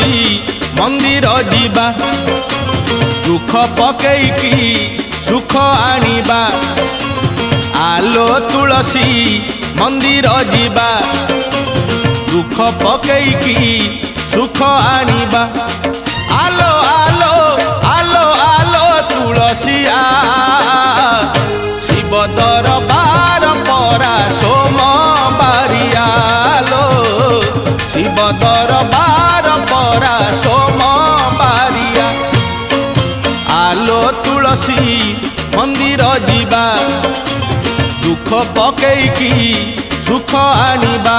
तुलसी मंदिर जीवा दुख पकेईकी सुख आनिबा आलो तुलसी मंदिर जीवा दुख पकेईकी सुख आनिबा आलो आलो आलो आलो तुलसी आ शिव दरबार परा सोमबारियालो शिव दरबार परा सोमबारिया आलो तुलसी मंदिर जीवा दुख पकेईकी सुख आनिबा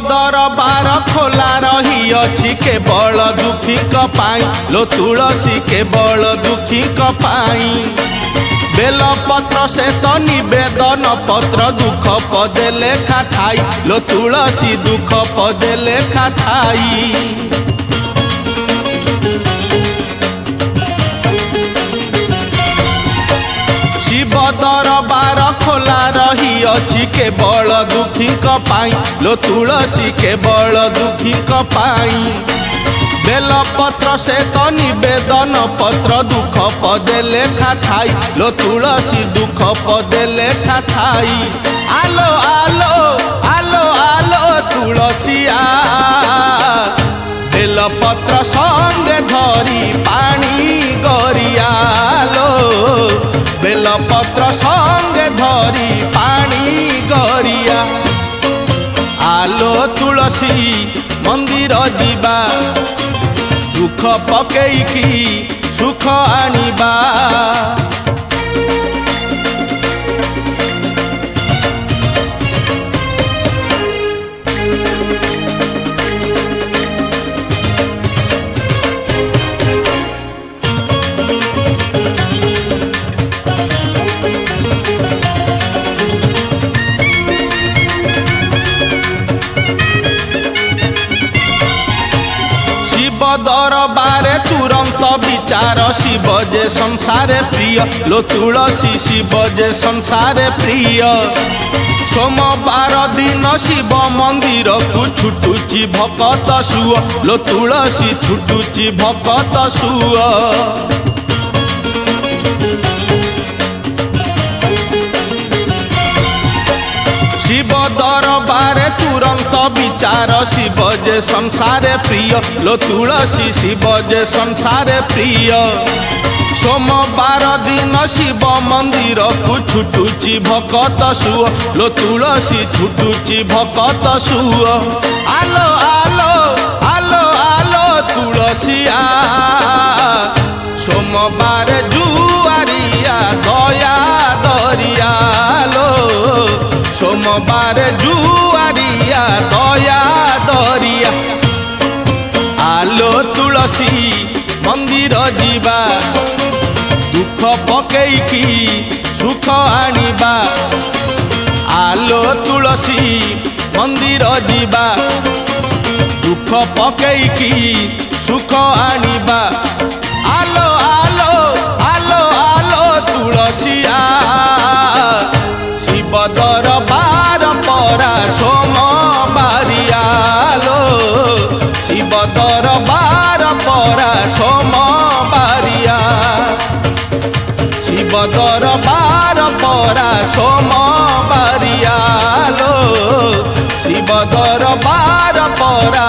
दरबार खोला रही अछि केवल दुखी पाई लो तुलसी केवल दुखी पाई बेलपत्र से तो निवेदन पत्र दुख पदे लेखा थाई लो तुलसी दुख पदे लेखा थाई शिव दरबार खोला रही अछि केवल दुखी पाई लो तुलसी केवल दुखी पाई बेलपत्र से तो निवेदन पत्र दुख पदे लेखा थाई लो तुलसी दुख पदे लेखा थाई आलो आलो आलो आलो तुलसी आ बेलपत्र संगे धरी पानी गरियालो बेलपत्र संगे धरी पानी गरिया आलो तुलसी मंदिर जीवा दुख पकेईकी सुख आनिबा दरबारे तुरंत विचार शिव जे संसारे प्रिय लो तुलसी शिव जे संसारे प्रिय सोमवार दिन शिव मंदिर को छुटुची भकत सुअ लो तुलसी छुटुची भकत सुअ शिव दरबारे तुरंत विचार शिव जे संसारे प्रिय लो तुलसी शिव जे संसारे प्रिय सोमवार दिन शिव मंदिर को छुटुची भकत सुअ लो तुलसी छुटुची भकत सुअ आलो आलो आलो आलो तुलसी आ सोमवार जुआरिया दया दरियालो सोमवार जुआरिया दया दरिया आलो तुलसी मंदिर जीवा दुख पकेईकी सुख आनिबा आलो तुलसी मंदिर जीवा दुख पकेईकी सुख आनिबा आलो आलो आलो आलो तुलसी आ शिव दरबार परा सोमबारियालो शिव दरबार परा सोमबारिया शिव दरबार परा सोमबारियालो शिव दरबार परा